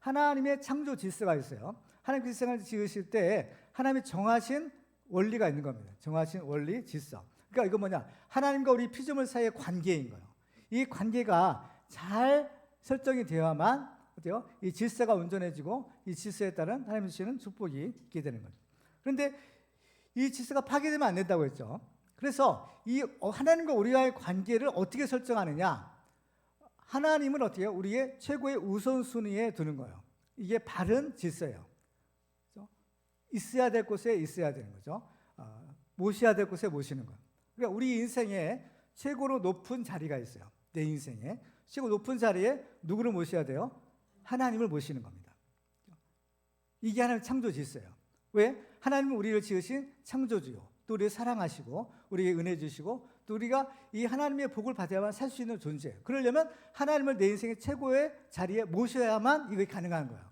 하나님의 창조 질서가 있어요. 하나님 세상을 지으실 때 하나님이 정하신 원리가 있는 겁니다. 정하신 원리, 질서. 그러니까 이거 뭐냐? 하나님과 우리 피조물 사이의 관계인 거예요. 이 관계가 잘 설정이 되어야만 어때요? 이 질서가 온전해지고, 이 질서에 따른 하나님 주시는 축복이 있게 되는 거죠. 그런데 이 질서가 파괴되면 안 된다고 했죠. 그래서 이 하나님과 우리와의 관계를 어떻게 설정하느냐? 하나님은 어떻게 해요? 우리의 최고의 우선순위에 두는 거예요. 이게 바른 질서예요. 그렇죠? 있어야 될 곳에 있어야 되는 거죠. 모셔야 될 곳에 모시는 거예요. 그러니까 우리 인생에 최고로 높은 자리가 있어요. 내 인생에 최고 높은 자리에 누구를 모셔야 돼요? 하나님을 모시는 겁니다. 이게 하나님의 창조 질서예요. 왜? 하나님은 우리를 지으신 창조주요, 또 우리를 사랑하시고 우리에게 은혜 주시고, 또 우리가 이 하나님의 복을 받아야만 살 수 있는 존재예요. 그러려면 하나님을 내 인생의 최고의 자리에 모셔야만 이게 가능한 거예요.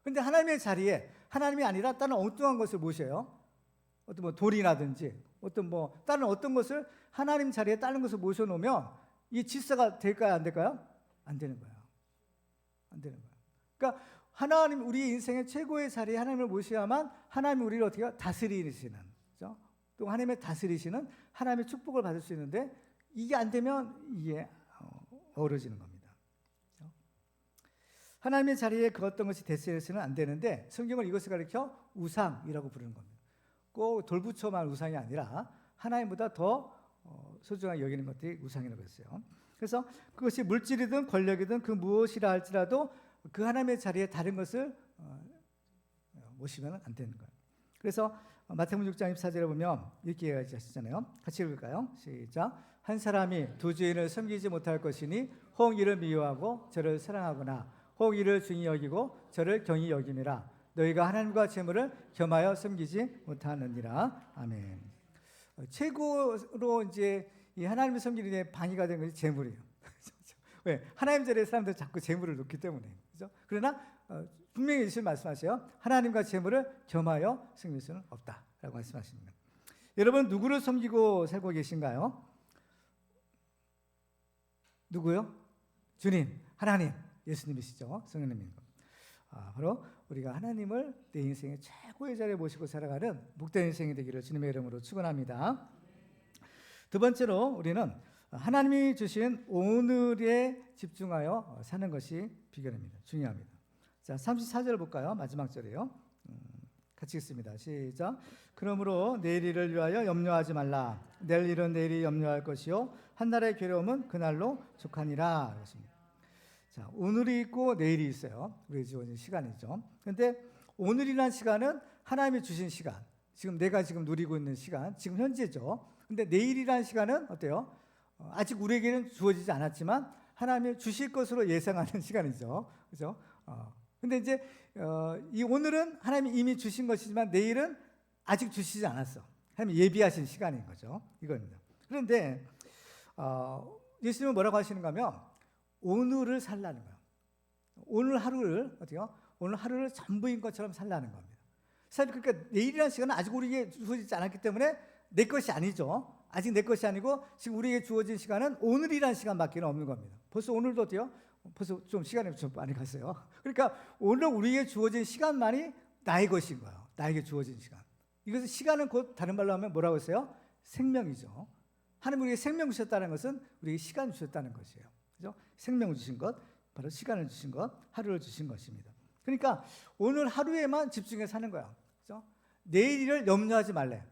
그런데 하나님의 자리에 하나님이 아니라 다른 엉뚱한 것을 모셔요. 어떤 돌이라든지 다른 어떤 것을 하나님 자리에 다른 것을 모셔놓으면 이 질서가 될까요? 안 될까요? 안 되는 거예요. 안 되는 거예요. 그러니까 하나님, 우리 인생의 최고의 자리에 하나님을 모셔야만 하나님이 우리를 어떻게 다스리시는, 그렇죠? 또 하나님의 다스리시는 하나님의 축복을 받을 수 있는데, 이게 안 되면 이게 어우러지는 겁니다. 그렇죠? 하나님의 자리에 그 어떤 것이 대세에서는 안 되는데, 성경은 이것을 가리켜 우상이라고 부르는 겁니다. 꼭 돌부처만 우상이 아니라 하나님보다 더 소중하게 여기는 것들이 우상이라고 했어요. 그래서 그것이 물질이든 권력이든 그 무엇이라 할지라도 그 하나님의 자리에 다른 것을 모시면 안 되는 거예요. 그래서 마태복음 6장 24절에 보면 이렇게 이야기하시잖아요. 같이 읽을까요? 시작. 한 사람이 두 주인을 섬기지 못할 것이니 혹 이를 미워하고 저를 사랑하거나 혹 이를 중히 여기고 저를 경히 여김이라. 너희가 하나님과 재물을 겸하여 섬기지 못하느니라. 아멘. 최고로 이제 이 하나님을 섬기는 데 방해가 되는 것이 재물이에요. 왜? 하나님 자리에 사람들 자꾸 재물을 놓기 때문에. 그죠? 그러나 분명히 예수님 말씀하세요. 하나님과 재물을 겸하여 섬길 수는 없다라고 말씀하십니다. 여러분 누구를 섬기고 살고 계신가요? 누구요? 주님, 하나님, 예수님이시죠. 성령님. 바로 우리가 하나님을 내 인생의 최고의 자리에 모시고 살아가는 복된 인생이 되기를 주님의 이름으로 축원합니다. 두 번째로 우리는 하나님이 주신 오늘에 집중하여 사는 것이 비결입니다. 중요합니다. 자, 34절 볼까요? 마지막 절이에요. 같이 읽습니다. 시작. 그러므로 내일 일을 위하여 염려하지 말라. 내일 일은 내일이 염려할 것이요 한날의 괴로움은 그날로 족하니라. 그렇습니다. 자, 오늘이 있고 내일이 있어요. 우리 주어진 시간이죠. 그런데 오늘이라는 시간은 하나님이 주신 시간, 지금 내가 지금 누리고 있는 시간, 지금 현재죠. 근데 내일이라는 시간은 어때요? 아직 우리에게는 주어지지 않았지만 하나님이 주실 것으로 예상하는 시간이죠. 그죠? 근데 이제 이 오늘은 하나님이 이미 주신 것이지만 내일은 아직 주시지 않았어. 하나님이 예비하신 시간인 거죠. 이겁니다. 그런데 예수님은 뭐라고 하시는가 하면 오늘을 살라는 거예요. 오늘 하루를 어때요? 오늘 하루를 전부인 것처럼 살라는 겁니다. 사실 그러니까 내일이라는 시간은 아직 우리에게 주어지지 않았기 때문에 내 것이 아니죠. 아직 내 것이 아니고 지금 우리에게 주어진 시간은 오늘이라는 시간밖에 없는 겁니다. 벌써 오늘도 어때요? 벌써 좀 시간이 좀 많이 갔어요. 그러니까 오늘 우리에게 주어진 시간만이 나의 것인 거예요. 나에게 주어진 시간. 이것은 시간은 곧 다른 말로 하면 뭐라고 했어요? 생명이죠. 하나님 우리에게 생명 주셨다는 것은 우리에게 시간 주셨다는 것이에요. 그죠? 생명을 주신 것, 바로 시간을 주신 것, 하루를 주신 것입니다. 그러니까 오늘 하루에만 집중해서 사는 거야. 그죠? 내일 일을 염려하지 말래.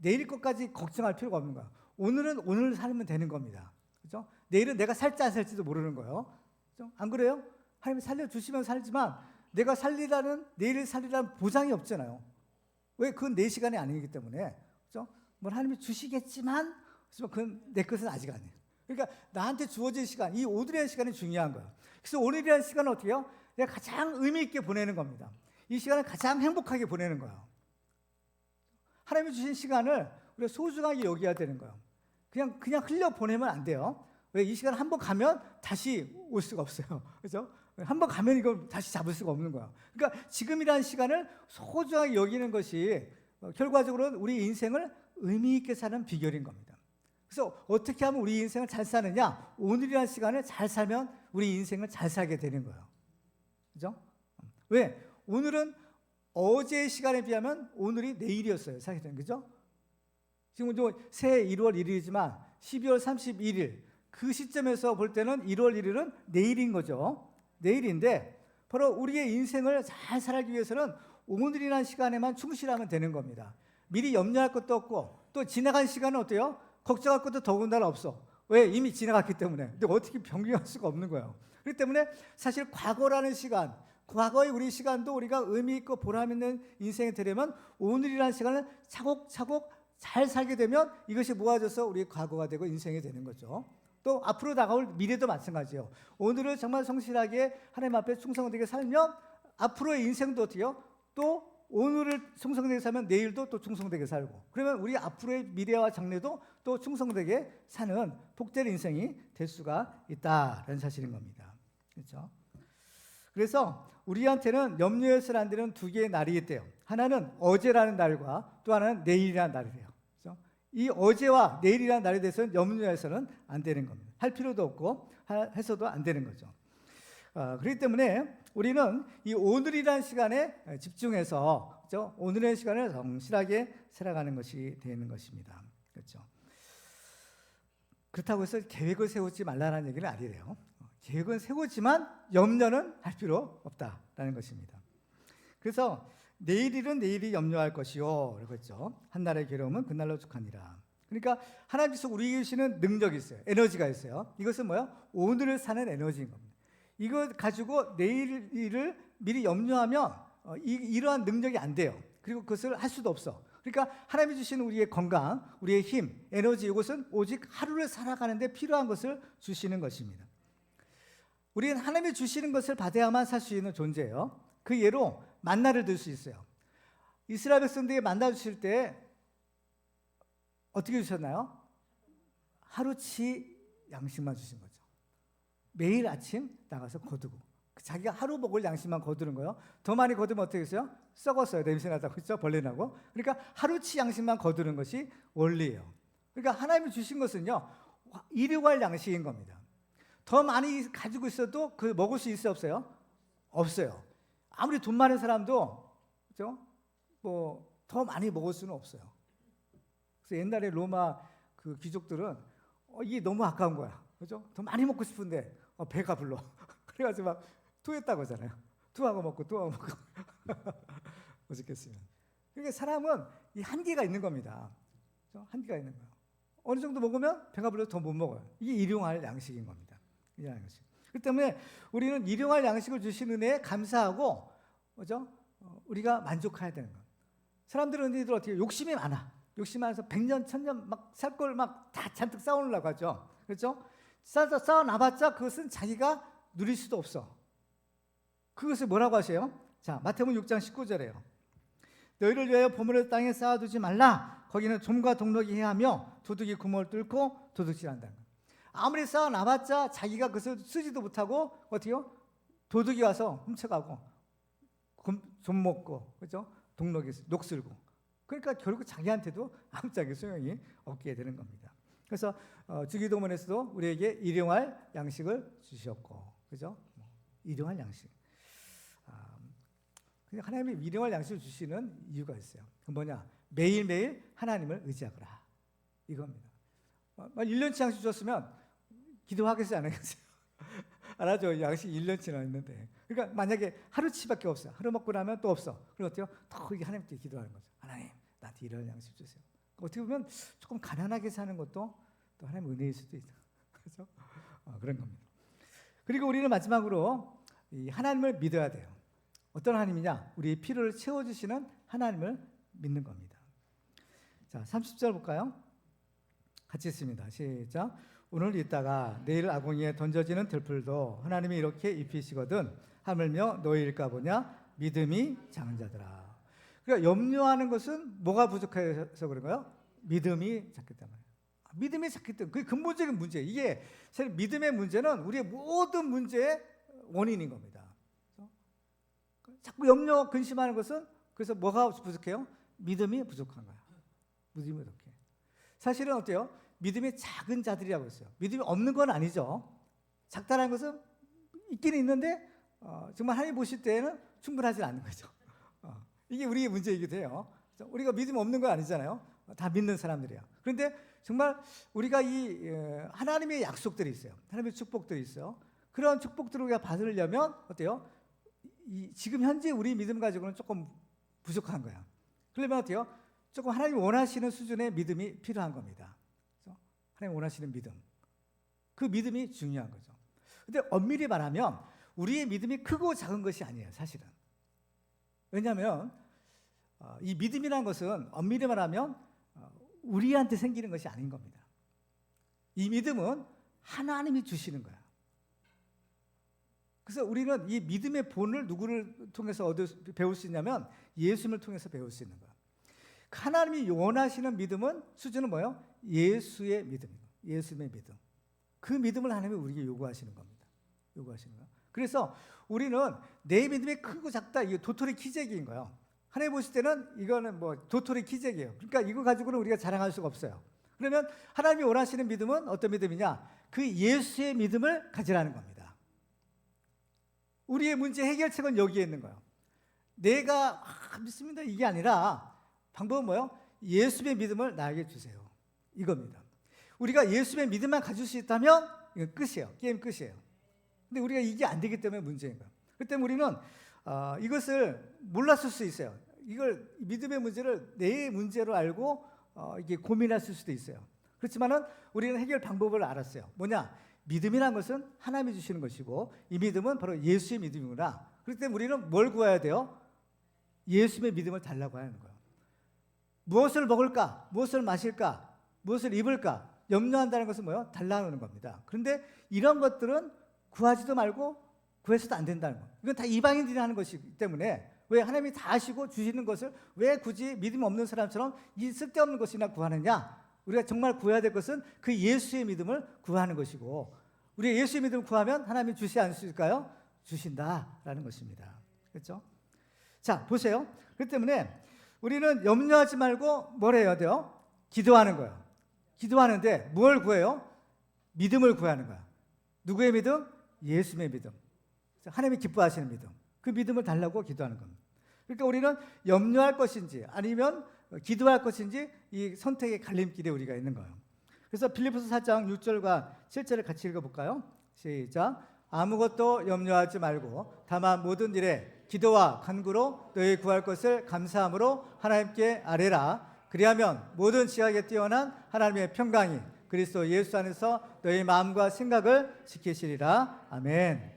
내일 것까지 걱정할 필요가 없는 거야. 오늘은 오늘 살면 되는 겁니다. 그죠? 내일은 내가 살지 안 살지도 모르는 거예요. 그죠? 안 그래요? 하나님이 살려주시면 살지만 내가 살리라는, 내일을 살리라는 보장이 없잖아요. 왜? 그건 내 시간이 아니기 때문에. 그죠? 뭐 하나님이 주시겠지만, 그건 내 것은 아직 아니에요. 그러니까 나한테 주어진 시간, 이 오늘이라는 시간이 중요한 거예요. 그래서 오늘이라는 시간은 어떻게 해요? 내가 가장 의미 있게 보내는 겁니다. 이 시간을 가장 행복하게 보내는 거예요. 하나님이 주신 시간을 우리가 소중하게 여겨야 되는 거예요. 그냥 흘려보내면 안 돼요. 왜? 이 시간 한번 가면 다시 올 수가 없어요. 그죠? 한번 가면 이걸 다시 잡을 수가 없는 거예요. 그러니까 지금이라는 시간을 소중하게 여기는 것이 결과적으로는 우리 인생을 의미 있게 사는 비결인 겁니다. 그래서 어떻게 하면 우리 인생을 잘 사느냐? 오늘이라는 시간을 잘 살면 우리 인생을 잘 살게 되는 거예요. 그죠? 왜? 오늘은 어제의 시간에 비하면 오늘이 내일이었어요. 사실은. 그죠? 지금 새해 1월 1일이지만 12월 31일 그 시점에서 볼 때는 1월 1일은 내일인 거죠. 내일인데 바로 우리의 인생을 잘 살기 위해서는 오늘이라는 시간에만 충실하면 되는 겁니다. 미리 염려할 것도 없고 또 지나간 시간은 어때요? 걱정할 것도 더군다나 없어. 왜? 이미 지나갔기 때문에. 근데 어떻게 변경할 수가 없는 거예요. 그렇기 때문에 사실 과거라는 시간, 과거의 우리 시간도 우리가 의미 있고 보람 있는 인생이 되려면 오늘이라는 시간을 차곡차곡 잘 살게 되면 이것이 모아져서 우리의 과거가 되고 인생이 되는 거죠. 또 앞으로 다가올 미래도 마찬가지예요. 오늘을 정말 성실하게 하나님 앞에 충성되게 살면 앞으로의 인생도 어때요? 또 오늘을 충성되게 살면 내일도 또 충성되게 살고, 그러면 우리 앞으로의 미래와 장래도 또 충성되게 사는 복된 인생이 될 수가 있다는 사실인 겁니다. 그렇죠? 그래서 우리한테는 염려해서는 안 되는 두 개의 날이 있대요. 하나는 어제라는 날과 또 하나는 내일이라는 날이래요. 그렇죠? 이 어제와 내일이라는 날에 대해서는 염려해서는 안 되는 겁니다. 할 필요도 없고 해서도 안 되는 거죠. 그렇기 때문에 우리는 이 오늘이라는 시간에 집중해서, 그렇죠? 오늘의 시간을 성실하게 살아가는 것이 되는 것입니다. 그렇죠? 그렇다고 해서 계획을 세우지 말라는 얘기는 아니래요. 계획은 세우지만 염려는 할 필요 없다라는 것입니다. 그래서 내일 일은 내일이 염려할 것이요, 그러고 있죠. 한날의 괴로움은 그날로 족하니라. 그러니까 하나님께서 우리에게 주시는 능력이 있어요. 에너지가 있어요. 이것은 뭐예요? 오늘을 사는 에너지인 겁니다. 이거 가지고 내일 일을 미리 염려하면 이러한 능력이 안 돼요. 그리고 그것을 할 수도 없어. 그러니까 하나님이 주시는 우리의 건강, 우리의 힘, 에너지, 이것은 오직 하루를 살아가는 데 필요한 것을 주시는 것입니다. 우리는 하나님이 주시는 것을 받아야만 살 수 있는 존재예요. 그 예로 만나를 들 수 있어요. 이스라엘 백성들에게 만나 주실 때 어떻게 주셨나요? 하루치 양식만 주신 거죠. 매일 아침 나가서 거두고 자기가 하루 먹을 양식만 거두는 거예요. 더 많이 거두면 어떻게 했어요? 썩었어요. 냄새 나다고 했죠. 벌레 나고. 그러니까 하루치 양식만 거두는 것이 원리예요. 그러니까 하나님이 주신 것은요, 일용할 양식인 겁니다. 더 많이 가지고 있어도 그 먹을 수 있어요, 없어요? 없어요. 아무리 돈 많은 사람도 그죠? 뭐 더 많이 먹을 수는 없어요. 그래서 옛날에 로마 그 귀족들은 이게 너무 아까운 거야, 그죠? 더 많이 먹고 싶은데 배가 불러. 그래가지고 막 토했다고 하잖아요. 토하고 먹고 토하고 먹고. 어떻겠으면. 그러니까 사람은 이 한계가 있는 겁니다. 그죠? 한계가 있는 거예요. 어느 정도 먹으면 배가 불러서 더 못 먹어요. 이게 일용할 양식인 겁니다. 일용할 양식. 그렇기 때문에 우리는 일용할 양식을 주신 은혜에 감사하고, 그죠? 우리가 만족해야 되는 거예요. 사람들은 너희들 어떻게 욕심이 많아. 욕심 많아서 100년, 1000년 막 살 걸 막 다 잔뜩 쌓아놓으려고 하죠. 그렇죠? 쌓아놔봤자 그것은 자기가 누릴 수도 없어. 그것을 뭐라고 하세요? 자, 마태복음 6장 19절에요. 너희를 위하여 보물을 땅에 쌓아두지 말라. 거기는 좀과 동록이 해하며 도둑이 구멍을 뚫고 도둑질한다는 거예요. 아무리 쌓아놔봤자 자기가 그것을 쓰지도 못하고 어떻게요? 도둑이 와서 훔쳐가고 좀 먹고, 그렇죠? 동록이 녹슬고. 그러니까 결국 자기한테도 아무짝에 소용이 없게 되는 겁니다. 그래서 주기도문에서도 우리에게 일용할 양식을 주셨고, 그죠? 일용할 양식. 하나님이 일용할 양식을 주시는 이유가 있어요. 그 뭐냐? 매일매일 하나님을 의지하거라. 이겁니다. 1년치 양식 주셨으면 기도하겠어요, 안 하겠어요? 알아죠? 양식 1년치나 있는데. 그러니까 만약에 하루치밖에 없어요. 하루 먹고 나면 또 없어. 그럼 어때요? 더 하나님께 기도하는 거죠. 하나님, 나한테 이런 양식 주세요. 어떻게 보면 조금 가난하게 사는 것도 또 하나님 은혜일 수도 있다. 그래서 그런 겁니다. 그리고 우리는 마지막으로 이 하나님을 믿어야 돼요. 어떤 하나님이냐? 우리의 필요를 채워주시는 하나님을 믿는 겁니다. 자, 30절 볼까요? 같이 읽습니다. 시작. 오늘 있다가 내일 아궁이에 던져지는 들풀도 하나님이 이렇게 입히시거든 하물며 너희일까 보냐? 믿음이 작은 자들아. 그러니까 염려하는 것은 뭐가 부족해서 그런가요? 믿음이 작기 때문에. 믿음이 작기 때문에. 그게 근본적인 문제예요. 이게 사실 믿음의 문제는 우리의 모든 문제의 원인인 겁니다. 자꾸 염려, 근심하는 것은 그래서 뭐가 부족해요? 믿음이 부족한 거야. 믿음이 부족해. 사실은 어때요? 믿음이 작은 자들이라고 했어요. 믿음이 없는 건 아니죠. 작다는 것은 있기는 있는데 정말 하나님 보실 때에는 충분하지 않는 거죠. 이게 우리의 문제이기도 해요. 우리가 믿음 없는 건 아니잖아요. 다 믿는 사람들이야. 그런데 정말 우리가 이 하나님의 약속들이 있어요. 하나님의 축복들이 있어요. 그런 축복들을 우리가 받으려면 어때요? 지금 현재 우리 믿음 가지고는 조금 부족한 거야. 그러면 어때요? 조금 하나님이 원하시는 수준의 믿음이 필요한 겁니다. 하나님 원하시는 믿음. 그 믿음이 중요한 거죠. 근데 엄밀히 말하면 우리의 믿음이 크고 작은 것이 아니에요, 사실은. 왜냐하면 이 믿음이라는 것은 엄밀히 말하면 우리한테 생기는 것이 아닌 겁니다. 이 믿음은 하나님이 주시는 거야. 그래서 우리는 이 믿음의 본을 누구를 통해서 배울 수 있냐면 예수님을 통해서 배울 수 있는 거야. 하나님이 원하시는 믿음은 수준은 뭐예요? 예수의 믿음이에요. 예수님의 믿음. 그 믿음을 하나님이 우리에게 요구하시는 겁니다. 요구하시는 거예요. 그래서 우리는 내 믿음이 크고 작다, 이게 도토리 키재기인 거예요. 하나님 보실 때는 이거는 뭐 도토리 키재기예요. 그러니까 이거 가지고는 우리가 자랑할 수가 없어요. 그러면 하나님이 원하시는 믿음은 어떤 믿음이냐? 그 예수의 믿음을 가지라는 겁니다. 우리의 문제 해결책은 여기에 있는 거예요. 내가 믿습니다 이게 아니라 방법은 뭐예요? 예수의 믿음을 나에게 주세요. 이겁니다. 우리가 예수의 믿음만 가질 수 있다면 이건 끝이에요. 게임 끝이에요. 근데 우리가 이게 안 되기 때문에 문제인 거예요. 그렇기 때문에 우리는 이것을 몰랐을 수 있어요. 이걸 믿음의 문제를 내 문제로 알고 이게 고민했을 수도 있어요. 그렇지만은 우리는 해결 방법을 알았어요. 뭐냐? 믿음이라는 것은 하나님이 주시는 것이고 이 믿음은 바로 예수의 믿음이구나. 그렇기 때문에 우리는 뭘 구해야 돼요? 예수의 믿음을 달라고 하는 거예요. 무엇을 먹을까? 무엇을 마실까? 무엇을 입을까? 염려한다는 것은 뭐예요? 달라는 겁니다. 그런데 이런 것들은 구하지도 말고 구해서도 안 된다는 거예요. 이건 다 이방인들이 하는 것이기 때문에 왜 하나님이 다 아시고 주시는 것을 왜 굳이 믿음 없는 사람처럼 이 쓸데없는 것이나 구하느냐? 우리가 정말 구해야 될 것은 그 예수의 믿음을 구하는 것이고, 우리가 예수의 믿음을 구하면 하나님이 주시지 않으실까요? 주신다라는 것입니다. 그렇죠? 자, 보세요. 그렇기 때문에 우리는 염려하지 말고 뭘 해야 돼요? 기도하는 거예요. 기도하는데 뭘 구해요? 믿음을 구하는 거야. 누구의 믿음? 예수의 믿음. 하나님이 기뻐하시는 믿음. 그 믿음을 달라고 기도하는 겁니다. 그러니까 우리는 염려할 것인지 아니면 기도할 것인지 이 선택의 갈림길에 우리가 있는 거예요. 그래서 빌립보서 4장 6절과 7절을 같이 읽어볼까요? 시작. 아무것도 염려하지 말고 다만 모든 일에 기도와 간구로 너희 구할 것을 감사함으로 하나님께 아뢰라. 그리하면 모든 지각에 뛰어난 하나님의 평강이 그리스도 예수 안에서 너희 마음과 생각을 지키시리라. 아멘.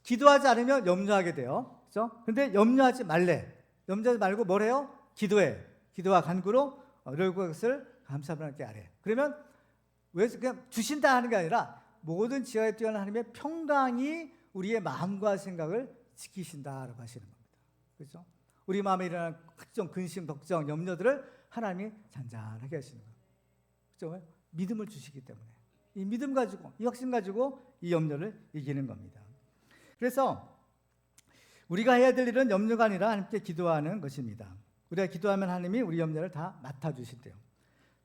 기도하지 않으면 염려하게 돼요. 그렇죠? 근데 염려하지 말래. 염려하지 말고 뭘 해요? 기도해. 기도와 간구로 너희 구할 것을 감사함으로 하나님께 아뢰. 그러면 왜 그냥 주신다 하는 게 아니라 모든 지각에 뛰어난 하나님의 평강이 우리의 마음과 생각을 지키신다라고 하시는 겁니다. 그렇죠? 우리 마음에 일어나는 각종 근심, 걱정, 염려들을 하나님이 잔잔하게 하시는 거예요. 그렇죠? 믿음을 주시기 때문에 이 믿음 가지고, 이 확신 가지고 이 염려를 이기는 겁니다. 그래서 우리가 해야 될 일은 염려가 아니라 하나님께 기도하는 것입니다. 우리가 기도하면 하나님이 우리 염려를 다 맡아주신대요.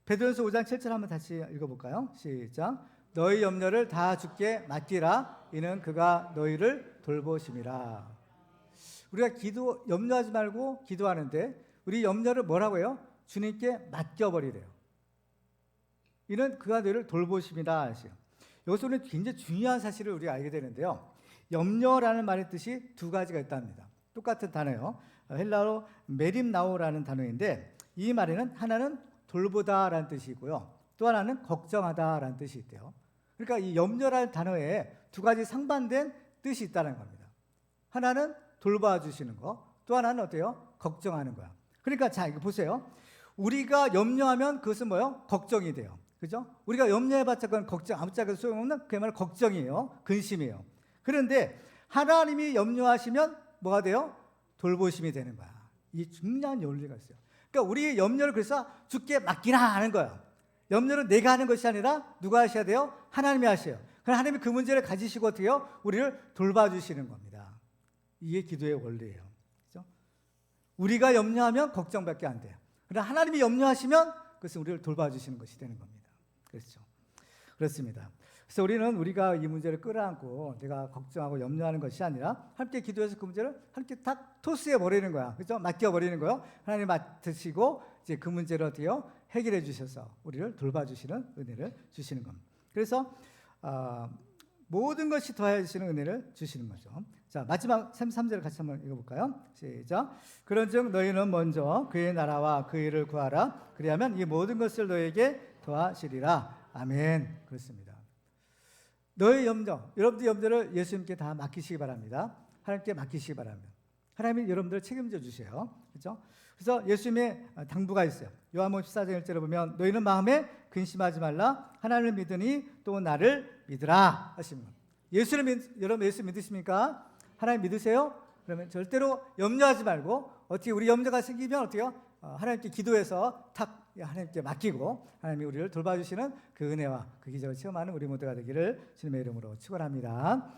베드로전서 5장 7절 한번 다시 읽어볼까요? 시작. 너희 염려를 다 주께 맡기라. 이는 그가 너희를 돌보심이라. 우리가 염려하지 말고 기도하는데 우리 염려를 뭐라고 해요? 주님께 맡겨버리래요. 이는 그가 너희를 돌보심이라 하시요. 여기서 우리는 굉장히 중요한 사실을 우리가 알게 되는데요. 염려라는 말의 뜻이 두 가지가 있답니다. 똑같은 단어예요. 헬라어로 메림나오라는 단어인데 이 말에는 하나는 돌보다라는 뜻이 있고요. 또 하나는 걱정하다라는 뜻이 있대요. 그러니까 이 염려라는 단어에 두 가지 상반된 뜻이 있다는 겁니다. 하나는 돌봐주시는 거, 또 하나는 어때요? 걱정하는 거야. 그러니까 자, 이거 보세요. 우리가 염려하면 그것은 뭐예요? 걱정이 돼요. 그죠? 우리가 염려해봤자 그건 걱정, 아무짝에도 소용없는 그야말로 걱정이에요. 근심이에요. 그런데 하나님이 염려하시면 뭐가 돼요? 돌보심이 되는 거야. 이 중요한 원리가 있어요. 그러니까 우리의 염려를 그래서 주께 맡기라 하는 거예요. 염려는 내가 하는 것이 아니라 누가 하셔야 돼요? 하나님이 하셔요. 그럼 하나님이 그 문제를 가지시고 어떻게 해요? 우리를 돌봐주시는 겁니다. 이게 기도의 원리예요. 그렇죠? 우리가 염려하면 걱정밖에 안 돼요. 그러나 하나님이 염려하시면 그것은 우리를 돌봐주시는 것이 되는 겁니다. 그렇죠? 그렇습니다. 그래서 우리가 이 문제를 끌어안고 내가 걱정하고 염려하는 것이 아니라 함께 기도해서 그 문제를 함께 딱 토스해 버리는 거야. 그렇죠? 맡겨 버리는 거예요. 하나님 맡으시고 이제 그 문제를 어떻게요? 해결해 주셔서 우리를 돌봐주시는 은혜를 주시는 겁니다. 그래서 모든 것이 더해주시는 은혜를 주시는 거죠. 자, 마지막 3절을 같이 한번 읽어볼까요? 시작. 그런즉 너희는 먼저 그의 나라와 그 일을 구하라. 그리하면 이 모든 것을 너희에게 더하시리라. 아멘. 그렇습니다. 너의 염려, 여러분들 염려를 예수님께 다 맡기시기 바랍니다. 하나님께 맡기시기 바랍니다. 하나님이 여러분들을 책임져 주세요. 그렇죠? 그래서 예수님의 당부가 있어요. 요한복음 14장 1절에 보면 너희는 마음에 근심하지 말라. 하나님을 믿으니 또 나를 믿으라 하시는 겁니다. 여러분 예수 믿으십니까? 하나님 믿으세요? 그러면 절대로 염려하지 말고 어떻게 우리 염려가 생기면 어떻게요? 하나님께 기도해서 탁 하나님께 맡기고 하나님이 우리를 돌봐주시는 그 은혜와 그 기적을 체험하는 우리 모두가 되기를 주님의 이름으로 축원합니다.